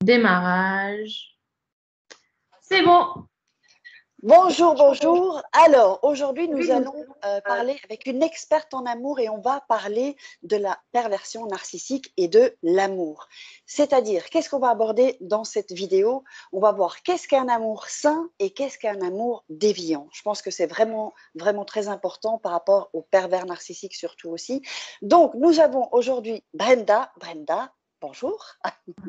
Démarrage. C'est bon. Bonjour, bonjour. Alors, aujourd'hui, nous allons parler avec une experte en amour et on va parler de la perversion narcissique et de l'amour. C'est-à-dire, qu'est-ce qu'on va aborder dans cette vidéo? On va voir qu'est-ce qu'un amour sain et qu'est-ce qu'un amour déviant. Je pense que c'est vraiment, vraiment très important par rapport aux pervers narcissiques surtout aussi. Donc, nous avons aujourd'hui Brenda. Brenda, bonjour.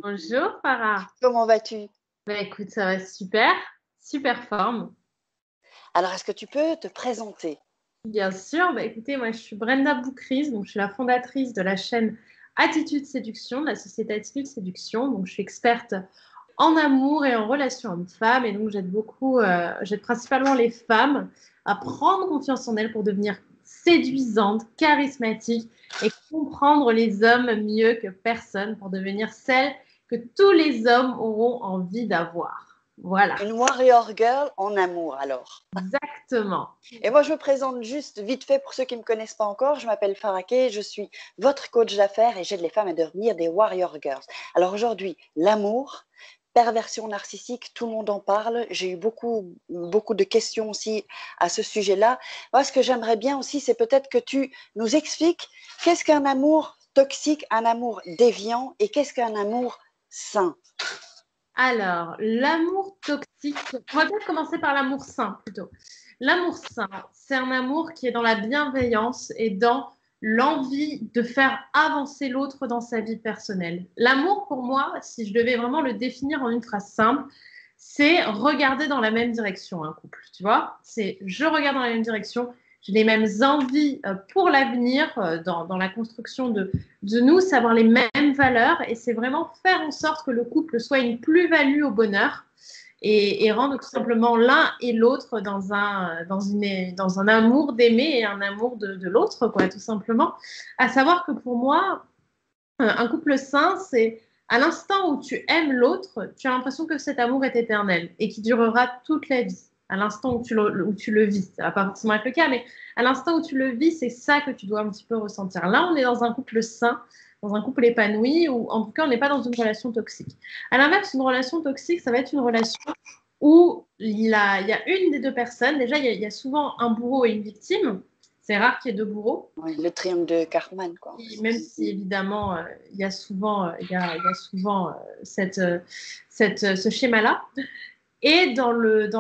Bonjour, Farah. Comment vas-tu? Écoute, ça va super. Super forme. Alors, est-ce que tu peux te présenter? Bien sûr. Écoutez, moi, je suis Brenda Boukris. Donc, je suis la fondatrice de la chaîne Attitude Séduction, de la société Attitude Séduction. Donc, je suis experte en amour et en relations hommes-femmes. Et donc, j'aide principalement les femmes à prendre confiance en elles pour devenir séduisantes, charismatiques et comprendre les hommes mieux que personne pour devenir celles que tous les hommes auront envie d'avoir. Voilà. Une warrior girl en amour, alors. Exactement. Et moi, je me présente juste vite fait pour ceux qui ne me connaissent pas encore. Je m'appelle Faraké, je suis votre coach d'affaires et j'aide les femmes à devenir des warrior girls. Alors aujourd'hui, l'amour, perversion narcissique, tout le monde en parle. J'ai eu beaucoup de questions aussi à ce sujet-là. Moi, ce que j'aimerais bien aussi, c'est peut-être que tu nous expliques qu'est-ce qu'un amour toxique, un amour déviant et qu'est-ce qu'un amour sain. Alors, l'amour toxique, on va peut-être commencer par l'amour sain plutôt. L'amour sain, c'est un amour qui est dans la bienveillance et dans l'envie de faire avancer l'autre dans sa vie personnelle. L'amour, pour moi, si je devais vraiment le définir en une phrase simple, c'est regarder dans la même direction un couple, tu vois. C'est je regarde dans la même direction, j'ai les mêmes envies pour l'avenir, dans la construction de nous, savoir les mêmes valeurs, et c'est vraiment faire en sorte que le couple soit une plus-value au bonheur et rendre tout simplement l'un et l'autre dans un amour d'aimer et un amour de l'autre, quoi, tout simplement. À savoir que pour moi, un couple sain, c'est à l'instant où tu aimes l'autre, tu as l'impression que cet amour est éternel et qui durera toute la vie. À l'instant où tu le vis, ça va pas forcément être le cas, mais à l'instant où tu le vis, c'est ça que tu dois un petit peu ressentir. Là, on est dans un couple sain, dans un couple épanoui, ou en tout cas, on n'est pas dans une relation toxique. À l'inverse, une relation toxique, ça va être une relation où il y a une des deux personnes. Déjà, il y a souvent un bourreau et une victime. C'est rare qu'il y ait deux bourreaux. Oui, le triangle de Karpman, quoi. Même si évidemment il y a souvent, ce schéma-là. Et dans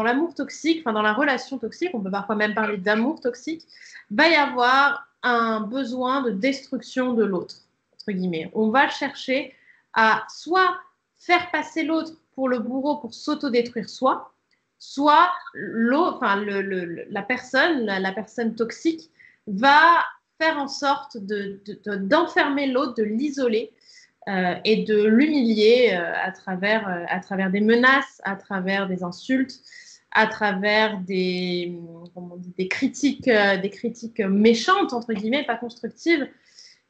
l'amour toxique, enfin dans la relation toxique, on peut parfois même parler d'amour toxique, va y avoir un besoin de destruction de l'autre, entre guillemets. On va chercher à soit faire passer l'autre pour le bourreau pour s'autodétruire soi, soit la personne toxique va faire en sorte d'enfermer l'autre, de l'isoler et de l'humilier à travers des menaces, à travers des insultes, à travers des critiques méchantes, entre guillemets, pas constructives.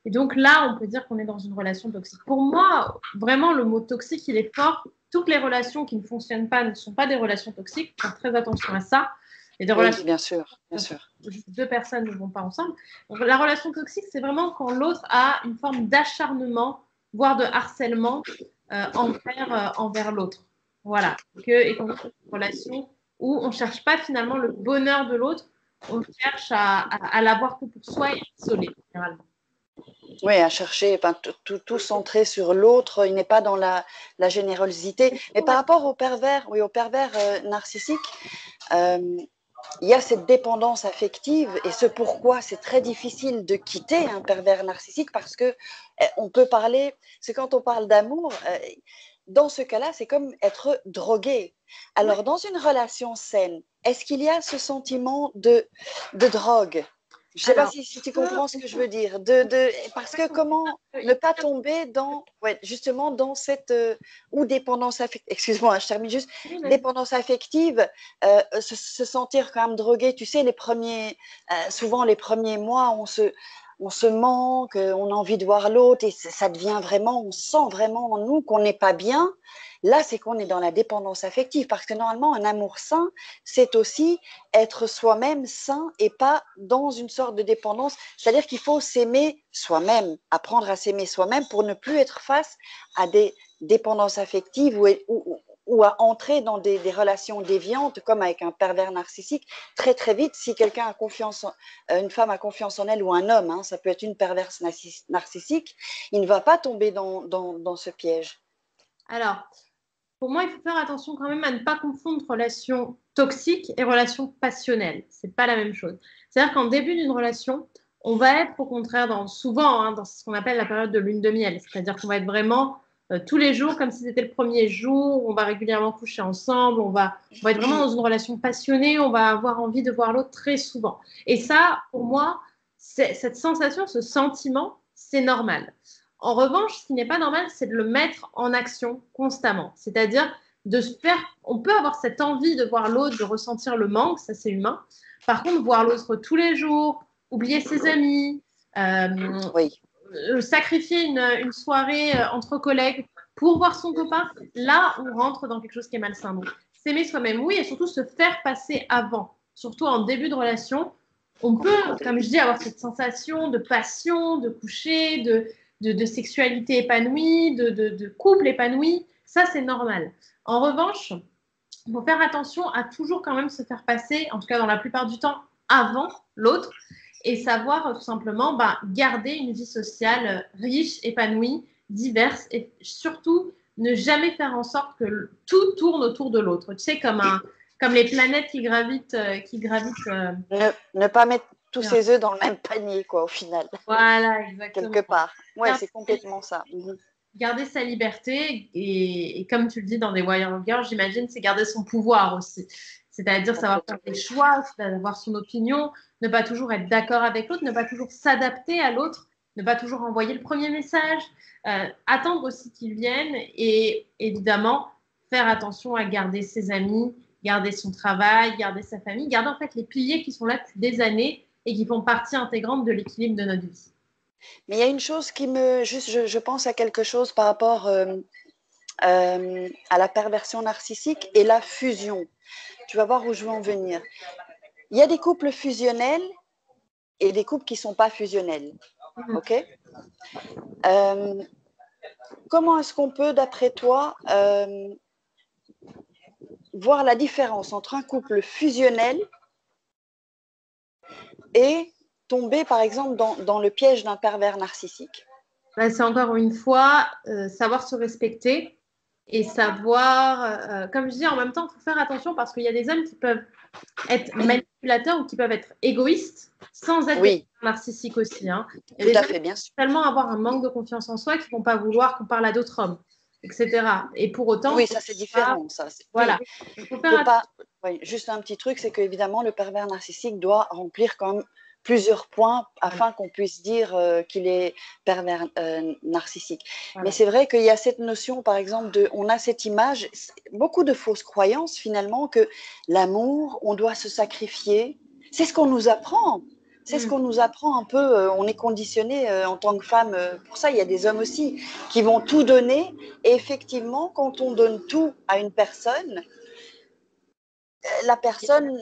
Et donc là, on peut dire qu'on est dans une relation toxique. Pour moi, vraiment, le mot toxique, il est fort. Toutes les relations qui ne fonctionnent pas ne sont pas des relations toxiques. Faire très attention à ça. Et des relations, bien sûr, bien sûr. Deux personnes ne vont pas ensemble. Donc, la relation toxique, c'est vraiment quand l'autre a une forme d'acharnement, voire de harcèlement envers l'autre. Voilà. Et qu'on est dans une relation où on ne cherche pas finalement le bonheur de l'autre, on cherche à l'avoir que pour soi et isolé, généralement. Oui, à chercher, tout centré sur l'autre, il n'est pas dans la générosité. Mais par rapport aux pervers, oui, aux pervers narcissiques, il y a cette dépendance affective et ce pourquoi c'est très difficile de quitter un pervers narcissique parce que on peut parler, c'est quand on parle d'amour, dans ce cas-là, c'est comme être drogué. Alors, dans une relation saine, est-ce qu'il y a ce sentiment de drogue? Je ne sais pas si tu comprends ce que je veux dire. Parce que comment ne pas tomber dans, ouais, justement, dans cette ou dépendance affective, excuse-moi, je termine juste, dépendance affective, se sentir quand même drogué. Tu sais, souvent les premiers mois, on se manque, on a envie de voir l'autre et ça devient vraiment, on sent vraiment en nous qu'on n'est pas bien. Là, c'est qu'on est dans la dépendance affective parce que normalement, un amour sain, c'est aussi être soi-même sain et pas dans une sorte de dépendance. C'est-à-dire qu'il faut s'aimer soi-même, apprendre à s'aimer soi-même pour ne plus être face à des dépendances affectives ou à entrer dans des relations déviantes comme avec un pervers narcissique très très vite. Si quelqu'un a confiance, une femme a confiance en elle ou un homme, hein, ça peut être une perverse narcissique, il ne va pas tomber dans ce piège. Alors, pour moi, il faut faire attention quand même à ne pas confondre relation toxique et relation passionnelle. C'est pas la même chose. C'est-à-dire qu'en début d'une relation, on va être au contraire souvent dans ce qu'on appelle la période de lune de miel. C'est-à-dire qu'on va être vraiment tous les jours comme si c'était le premier jour. On va régulièrement coucher ensemble. On va être vraiment dans une relation passionnée. On va avoir envie de voir l'autre très souvent. Et ça, pour moi, cette sensation, ce sentiment, c'est normal. En revanche, ce qui n'est pas normal, c'est de le mettre en action constamment. C'est-à-dire de se faire. On peut avoir cette envie de voir l'autre, de ressentir le manque, ça c'est humain. Par contre, voir l'autre tous les jours, oublier ses amis, Oui. sacrifier une soirée entre collègues pour voir son copain, là, on rentre dans quelque chose qui est malsain. Donc, s'aimer soi-même, oui, et surtout se faire passer avant, surtout en début de relation. On peut, comme je dis, avoir cette sensation de passion, de coucher, de sexualité épanouie, de couple épanoui. Ça, c'est normal. En revanche, il faut faire attention à toujours quand même se faire passer, en tout cas dans la plupart du temps, avant l'autre et savoir tout simplement garder une vie sociale riche, épanouie, diverse et surtout ne jamais faire en sorte que tout tourne autour de l'autre. Tu sais, comme les planètes qui gravitent. Ne pas mettre tous ses œufs dans le même panier, quoi, au final. Voilà, exactement. Quelque part. Ouais, c'est complètement ça. Garder sa liberté et comme tu le dis dans des Warrior Girls, j'imagine, c'est garder son pouvoir aussi. C'est-à-dire savoir faire des choix, avoir son opinion, ne pas toujours être d'accord avec l'autre, ne pas toujours s'adapter à l'autre, ne pas toujours envoyer le premier message, attendre aussi qu'il vienne et évidemment faire attention à garder ses amis, garder son travail, garder sa famille, garder en fait les piliers qui sont là depuis des années et qui font partie intégrante de l'équilibre de notre vie. Mais il y a une chose qui me... Juste, je pense à quelque chose par rapport à la perversion narcissique et la fusion. Tu vas voir où je veux en venir. Il y a des couples fusionnels et des couples qui ne sont pas fusionnels. OK? Comment est-ce qu'on peut, d'après toi, voir la différence entre un couple fusionnel et tomber, par exemple, dans le piège d'un pervers narcissique? C'est encore une fois savoir se respecter et savoir, comme je dis, en même temps, il faut faire attention parce qu'il y a des hommes qui peuvent être manipulateurs ou qui peuvent être égoïstes sans être narcissiques aussi. Hein. Tout à fait, bien sûr. Tellement avoir un manque de confiance en soi qu'ils ne vont pas vouloir qu'on parle à d'autres hommes, etc. Et pour autant, oui, ça c'est différent. Ça, voilà. Il faut pas... oui, juste un petit truc, c'est qu'évidemment, le pervers narcissique doit remplir quand même plusieurs points afin qu'on puisse dire qu'il est pervers narcissique. Voilà. Mais c'est vrai qu'il y a cette notion, par exemple, on a cette image, beaucoup de fausses croyances finalement, que l'amour, on doit se sacrifier. C'est ce qu'on nous apprend. C'est ce qu'on nous apprend un peu. On est conditionné en tant que femme. Pour ça, il y a des hommes aussi qui vont tout donner. Et effectivement, quand on donne tout à une personne, la personne,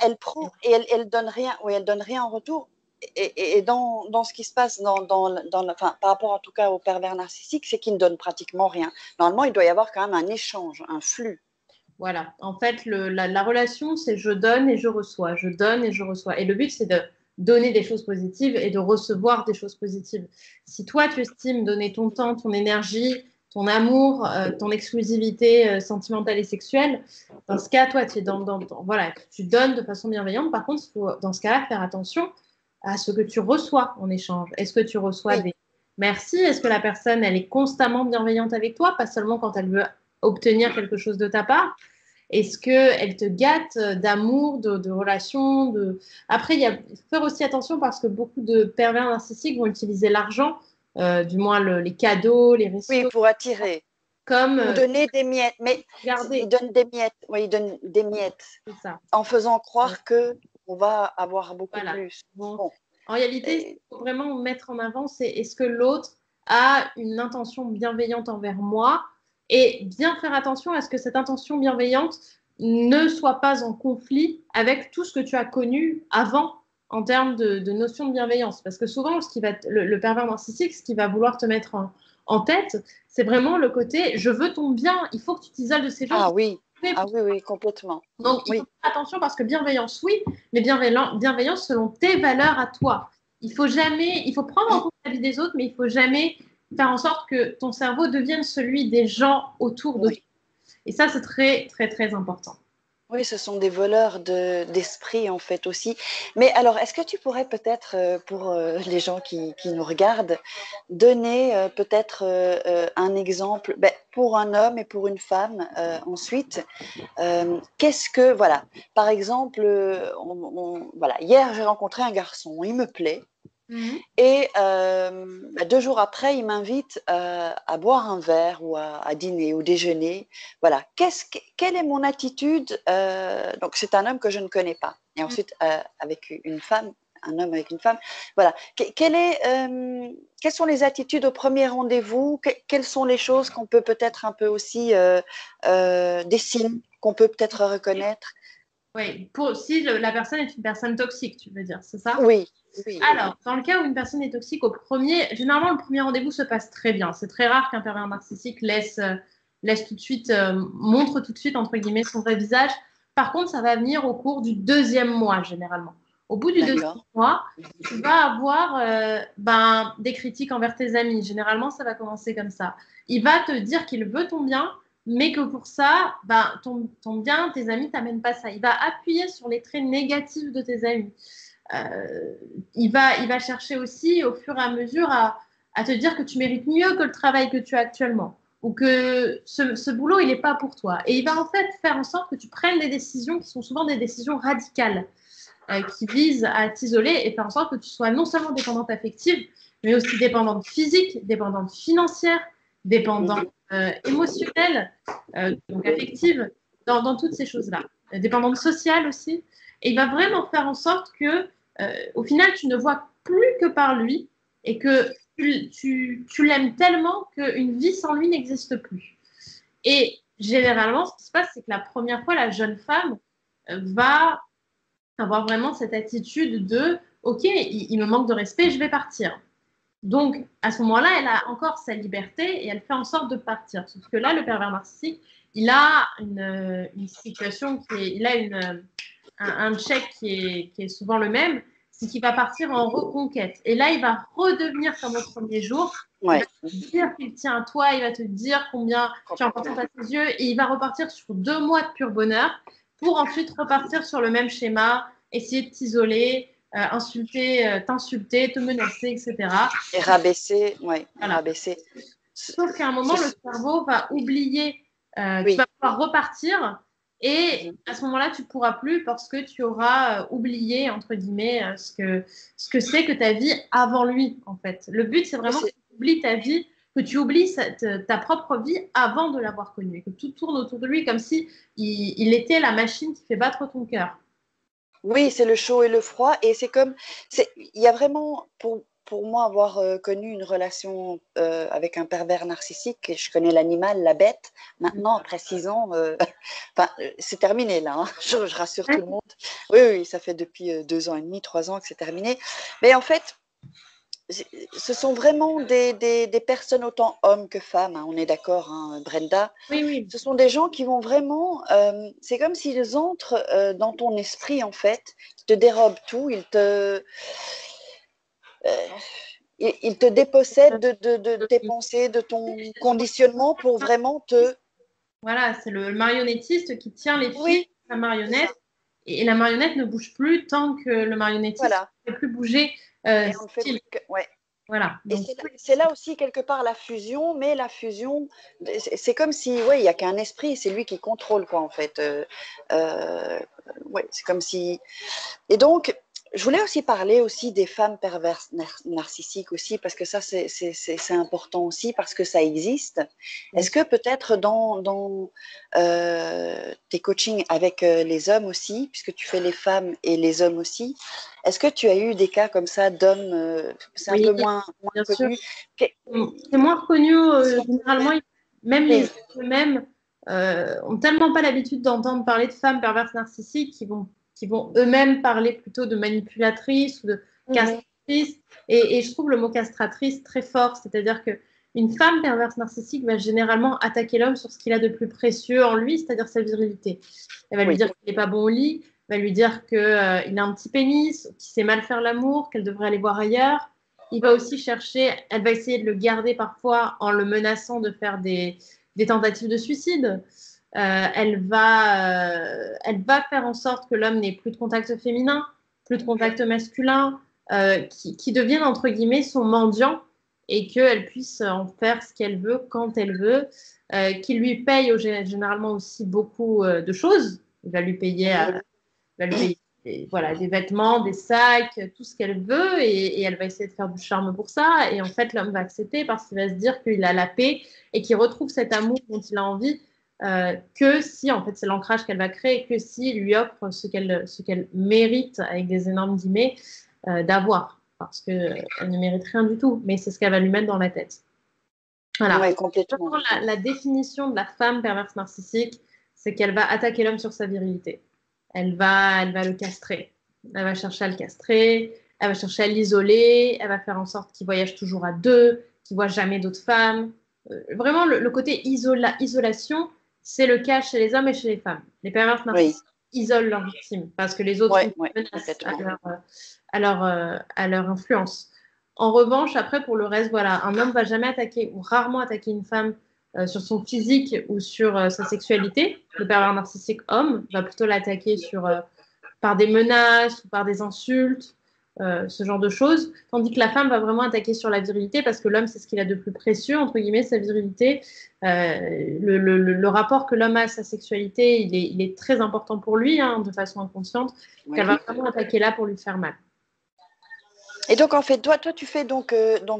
elle prend et elle donne rien. Oui, elle donne rien en retour. Et dans ce qui se passe par rapport en tout cas au pervers narcissique, c'est qu'il ne donne pratiquement rien. Normalement, il doit y avoir quand même un échange, un flux. Voilà. En fait, la relation, c'est je donne et je reçois. Je donne et je reçois. Et le but, c'est de donner des choses positives et de recevoir des choses positives. Si toi, tu estimes donner ton temps, ton énergie, ton amour, ton exclusivité sentimentale et sexuelle, dans ce cas, toi, tu es voilà, tu donnes de façon bienveillante. Par contre, il faut, dans ce cas-là, faire attention à ce que tu reçois en échange. Est-ce que tu reçois des merci? Est-ce que la personne, elle est constamment bienveillante avec toi, pas seulement quand elle veut obtenir quelque chose de ta part? Est-ce qu'elle te gâte d'amour, de relations Après, il faut faire aussi attention parce que beaucoup de pervers narcissiques vont utiliser l'argent, du moins les cadeaux, les restos. Oui, pour attirer. Comme ou donner des miettes. Mais ils donnent des miettes. Oui, ils donnent des miettes. C'est ça. En faisant croire qu'on va avoir beaucoup plus. Bon. En réalité, ce qu'il faut vraiment mettre en avant, c'est est-ce que l'autre a une intention bienveillante envers moi et bien faire attention à ce que cette intention bienveillante ne soit pas en conflit avec tout ce que tu as connu avant en termes de notion de bienveillance. Parce que souvent, le pervers narcissique, ce qui va vouloir te mettre en tête, c'est vraiment le côté je veux ton bien, il faut que tu t'isoles de ces gens. Ah oui, ah oui, oui, complètement. Donc, il faut faire attention parce que bienveillance, oui, mais bienveillance selon tes valeurs à toi. Il faut prendre en compte la vie des autres, mais il faut jamais faire en sorte que ton cerveau devienne celui des gens autour de toi. Et ça, c'est très, très, très important. Oui, ce sont des voleurs d'esprit en fait aussi. Mais alors, est-ce que tu pourrais peut-être, pour les gens qui nous regardent, donner peut-être un exemple pour un homme et pour une femme ensuite qu'est-ce que, voilà, par exemple, voilà, hier j'ai rencontré un garçon, il me plaît. Et 2 jours après, il m'invite à boire un verre ou à dîner ou déjeuner. Voilà. Quelle est mon attitude donc, c'est un homme que je ne connais pas. Et ensuite, avec une femme, un homme avec une femme. Voilà. Quelles sont les attitudes au premier rendez-vous? Quelles sont les choses qu'on peut peut-être un peu aussi, des signes qu'on peut peut-être reconnaître? Oui, si la personne est une personne toxique, tu veux dire, c'est ça? Oui. Oui. Alors, dans le cas où une personne est toxique, généralement, le premier rendez-vous se passe très bien. C'est très rare qu'un pervers narcissique tout de suite, montre tout de suite, entre guillemets, son vrai visage. Par contre, ça va venir au cours du 2e mois, généralement. Au bout du 2e mois, tu vas avoir des critiques envers tes amis. Généralement, ça va commencer comme ça. Il va te dire qu'il veut ton bien, mais que pour ça, ton bien, tes amis ne t'amènent pas ça. Il va appuyer sur les traits négatifs de tes amis. Il va chercher aussi au fur et à mesure à te dire que tu mérites mieux que le travail que tu as actuellement ou que ce boulot, il n'est pas pour toi. Et il va en fait faire en sorte que tu prennes des décisions qui sont souvent des décisions radicales qui visent à t'isoler et faire en sorte que tu sois non seulement dépendante affective, mais aussi dépendante physique, dépendante financière, dépendante émotionnelle, donc affective, dans toutes ces choses-là. Dépendante sociale aussi. Et il va vraiment faire en sorte que au final, tu ne vois plus que par lui et que tu l'aimes tellement qu'une vie sans lui n'existe plus. Et généralement, ce qui se passe, c'est que la première fois, la jeune femme va avoir vraiment cette attitude de « Ok, il me manque de respect, je vais partir ». Donc, à ce moment-là, elle a encore sa liberté et elle fait en sorte de partir. Sauf que là, le pervers narcissique, il a une situation il a un check qui est souvent le même, c'est qu'il va partir en reconquête. Et là, il va redevenir comme au premier jour. Il va te dire qu'il tient à toi, il va te dire combien tu es important à ses yeux, et il va repartir sur 2 mois de pur bonheur pour ensuite repartir sur le même schéma, essayer de t'isoler, t'insulter, te menacer, etc. Et rabaisser, oui, voilà. Rabaisser. Sauf qu'à un moment, le cerveau va oublier, tu vas pouvoir repartir et à ce moment-là, tu ne pourras plus parce que tu auras oublié, entre guillemets, ce que c'est que ta vie avant lui, en fait. Le but, c'est vraiment que tu oublies ta vie, que tu oublies ta propre vie avant de l'avoir connu et que tout tourne autour de lui comme si il était la machine qui fait battre ton cœur. Oui, c'est le chaud et le froid. Et il y a vraiment, pour moi, avoir connu une relation avec un pervers narcissique, et je connais l'animal, la bête, maintenant, après 6 ans, c'est terminé là, hein, je rassure tout le monde. Oui, oui, ça fait depuis 2 ans et demi, 3 ans que c'est terminé. Mais en fait, ce sont vraiment des personnes autant hommes que femmes, hein, on est d'accord, hein, Brenda. Oui, oui. Ce sont des gens qui vont vraiment, c'est comme s'ils entrent dans ton esprit en fait, ils te dérobent tout, ils te dépossèdent de tes pensées, de ton conditionnement pour vraiment te… Voilà, c'est le marionnettiste qui tient les fils Oui, de la marionnette et la marionnette ne bouge plus tant que le marionnettiste ne fait plus bouger. Et on ne fait plus que… Ouais. Voilà. Et c'est là aussi quelque part la fusion, mais la fusion, c'est comme si, il n'y a qu'un esprit, c'est lui qui contrôle quoi en fait. Ouais, c'est comme si… Et donc, Je voulais aussi parler aussi des femmes perverses narcissiques aussi, parce que ça, c'est important aussi, parce que ça existe. Bien Est-ce sûr. que peut-être dans tes coachings avec les hommes aussi, puisque tu fais les femmes et les hommes aussi, est-ce que tu as eu des cas comme ça d'hommes, c'est un Oui, peu moins bien sûr. connu. Que- C'est moins reconnu, si on généralement, pouvait- même les Oui, hommes eux-mêmes ont tellement pas l'habitude d'entendre parler de femmes perverses narcissiques qui vont eux-mêmes parler plutôt de manipulatrices ou de mhm, castratrices. Et je trouve le mot castratrice très fort, c'est-à-dire que une femme perverse narcissique va généralement attaquer l'homme sur ce qu'il a de plus précieux en lui, c'est-à-dire sa virilité. Elle va lui oui, dire qu'il n'est pas bon au lit, elle va lui dire qu'il a un petit pénis, qu'il sait mal faire l'amour, qu'elle devrait aller voir ailleurs. Il va aussi chercher, elle va essayer de le garder parfois en le menaçant de faire des tentatives de suicide. Elle va faire en sorte que l'homme n'ait plus de contact féminin, plus de contact masculin, qui devienne entre guillemets son mendiant et qu'elle puisse en faire ce qu'elle veut quand elle veut, qu'il lui paye généralement aussi beaucoup de choses. Il va lui payer, mhm, va lui payer voilà, des vêtements, des sacs, tout ce qu'elle veut, et elle va essayer de faire du charme pour ça. Et en fait, l'homme va accepter parce qu'il va se dire qu'il a la paix et qu'il retrouve cet amour dont il a envie que si, en fait, c'est l'ancrage qu'elle va créer, que s'il lui offre ce qu'elle mérite, avec des énormes guillemets, d'avoir. Parce qu'elle ne mérite rien du tout, mais c'est ce qu'elle va lui mettre dans la tête. Voilà. oui, complètement. La définition de la femme perverse narcissique, c'est qu'elle va attaquer l'homme sur sa virilité. Elle va le castrer. Elle va chercher à le castrer, elle va chercher à l'isoler, elle va faire en sorte qu'il voyage toujours à deux, qu'il voit jamais d'autres femmes. Vraiment, le côté isolation, c'est le cas chez les hommes et chez les femmes. Les perverses Oui, narcissiques isolent leurs victimes parce que les autres oui, sont oui, une menace complètement. à leur influence. En revanche, après, pour le reste, voilà, un homme va jamais attaquer ou rarement attaquer une femme sur son physique ou sur sa sexualité. Le pervers narcissique homme va plutôt l'attaquer par des menaces ou par des insultes, ce genre de choses. Tandis que la femme va vraiment attaquer sur la virilité parce que l'homme, c'est ce qu'il a de plus précieux, entre guillemets, sa virilité. Le rapport que l'homme a à sa sexualité, il est très important pour lui, hein, de façon inconsciente, qu'elle Oui. va vraiment attaquer là pour lui faire mal. Et donc, en fait, toi tu fais donc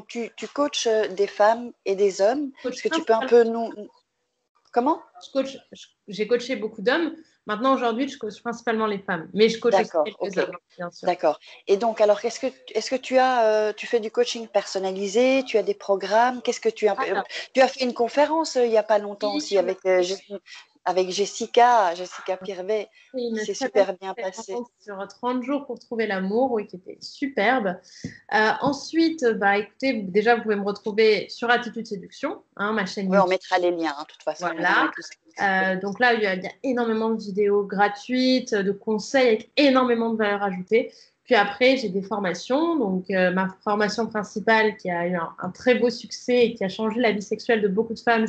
tu coaches des femmes et des hommes. Coach Est-ce que tu peux un principal peu nous. Comment? j'ai coaché beaucoup d'hommes. Maintenant, aujourd'hui, je coach principalement les femmes. Mais je coach aussi D'accord, quelques ok. hommes, bien sûr. D'accord. Et donc, alors, est-ce que tu fais du coaching personnalisé? Tu as des programmes? Qu'est-ce que Alors, tu as fait une conférence il n'y a pas longtemps oui, aussi avec Jessica Pirvet. c'est une C'est très belle super bien passé. conférence sur 30 jours pour trouver l'amour, oui, qui était superbe. Ensuite, bah, écoutez, déjà, vous pouvez me retrouver sur Attitude Séduction, hein, ma chaîne Oui, on YouTube. mettra les liens, hein, de toute façon, on va Voilà. mettre tout ça. Donc là, il y a énormément de vidéos gratuites, de conseils avec énormément de valeur ajoutée. Puis après, j'ai des formations. Donc, ma formation principale qui a eu un très beau succès et qui a changé la vie sexuelle de beaucoup de femmes,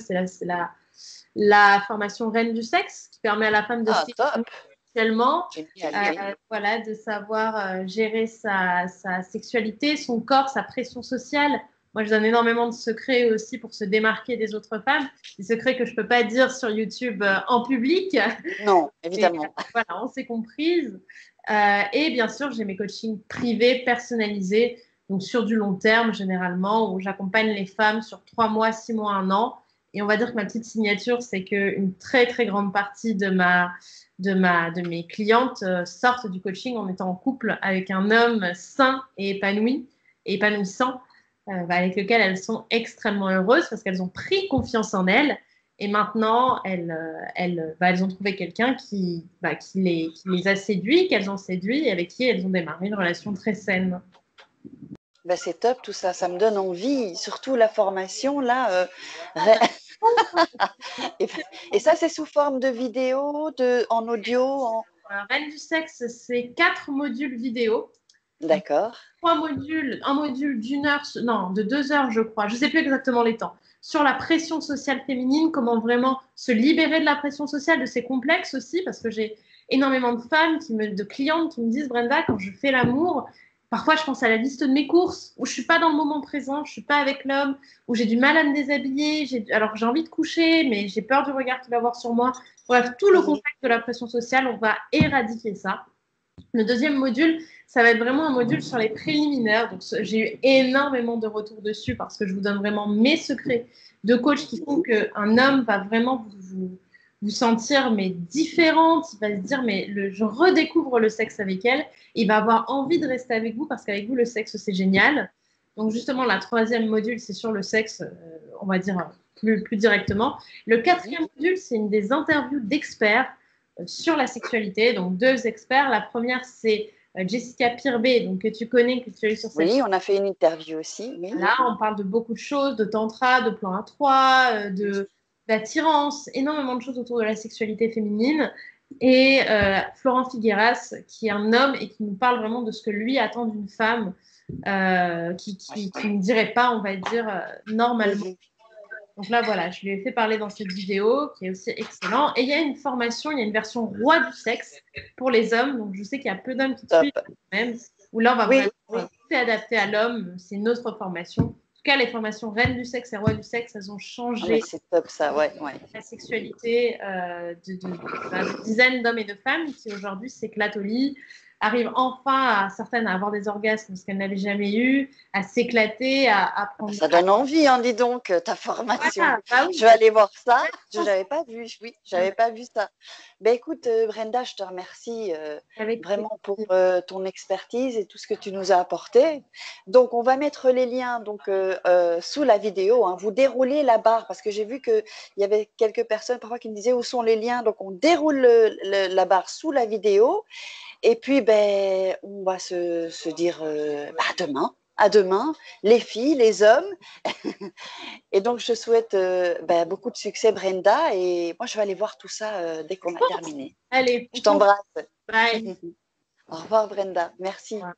la formation Reine du sexe, qui permet à la femme de Ah, top. s'épanouir sexuellement, Génial, oui. voilà, de savoir gérer sa sexualité, son corps, sa pression sociale. Moi, je donne énormément de secrets aussi pour se démarquer des autres femmes, des secrets que je ne peux pas dire sur YouTube en public. Non, Et évidemment. voilà, on s'est comprises. Et bien sûr, j'ai mes coachings privés, personnalisés, donc sur du long terme généralement, où j'accompagne les femmes sur 3 mois, 6 mois, un an. Et on va dire que ma petite signature, c'est qu'une très, très grande partie de mes clientes sortent du coaching en étant en couple avec un homme sain et épanoui, et épanouissant, avec lequel elles sont extrêmement heureuses parce qu'elles ont pris confiance en elles. Et maintenant, elles ont trouvé quelqu'un qui les a séduits, qu'elles ont séduit et avec qui elles ont démarré une relation très saine. Ben, c'est top tout ça, ça me donne envie, surtout la formation là. Et, et ça, c'est sous forme de vidéo, en audio, Reine du sexe, c'est 4 modules vidéo. D'accord. 3 modules, un module d'1 heure, non, de 2 heures, je crois, je ne sais plus exactement les temps, sur la pression sociale féminine, comment vraiment se libérer de la pression sociale, de ses complexes aussi, parce que j'ai énormément de femmes, de clientes qui me disent, Brenda, quand je fais l'amour, parfois je pense à la liste de mes courses, où je ne suis pas dans le moment présent, je ne suis pas avec l'homme, où j'ai du mal à me déshabiller, alors j'ai envie de coucher, mais j'ai peur du regard qu'il va avoir sur moi. Bref, tout le Mhm. contact de la pression sociale, on va éradiquer ça. Le deuxième module, ça va être vraiment un module sur les préliminaires. Donc, j'ai eu énormément de retours dessus parce que je vous donne vraiment mes secrets de coach qui font qu'un homme va vraiment vous sentir mais différente. Il va se dire, mais je redécouvre le sexe avec elle. Il va avoir envie de rester avec vous parce qu'avec vous, le sexe, c'est génial. Donc, justement, la troisième module, c'est sur le sexe, on va dire plus directement. Le quatrième module, c'est une des interviews d'experts sur la sexualité. Donc, deux experts. La première, c'est Jessica Pirbet, donc, que tu connais, que tu as eu sur cette Oui, on a fait une interview aussi. Oui. Là, on parle de beaucoup de choses, de tantra, de plan A3, d'attirance, énormément de choses autour de la sexualité féminine. Et Florent Figueras, qui est un homme et qui nous parle vraiment de ce que lui attend d'une femme qui ne dirait pas, on va dire, normalement. Donc là, voilà, je lui ai fait parler dans cette vidéo qui est aussi excellent. Et il y a une formation, il y a une version roi du sexe pour les hommes. Donc je sais qu'il y a peu d'hommes qui suivent même. Où là, on va vraiment tout est adapté à l'homme. C'est une autre formation. En tout cas, les formations reine du sexe et roi du sexe, elles ont changé c'est top ça, ouais. la sexualité de dizaines d'hommes et de femmes qui aujourd'hui s'éclatent au lit, arrivent enfin certaines à avoir des orgasmes ce qu'elles n'avaient jamais eu, à s'éclater, à prendre. Ça donne envie, hein, dis donc, ta formation. Voilà, bah oui. Je vais aller voir ça. Je n'avais pas vu, oui, j'avais pas vu ça. Ben écoute, Brenda, je te remercie vraiment pour ton expertise et tout ce que tu nous as apporté. Donc, on va mettre les liens donc, sous la vidéo. Hein. Vous déroulez la barre parce que j'ai vu qu'il y avait quelques personnes parfois qui me disaient où sont les liens. Donc, on déroule la barre sous la vidéo. Et puis, ben, on va se dire demain. À demain, les filles, les hommes. Et donc, je souhaite beaucoup de succès, Brenda. Et moi, je vais aller voir tout ça dès qu'on a terminé. Allez, je t'embrasse. Bye. Au revoir, Brenda. Merci. Ouais.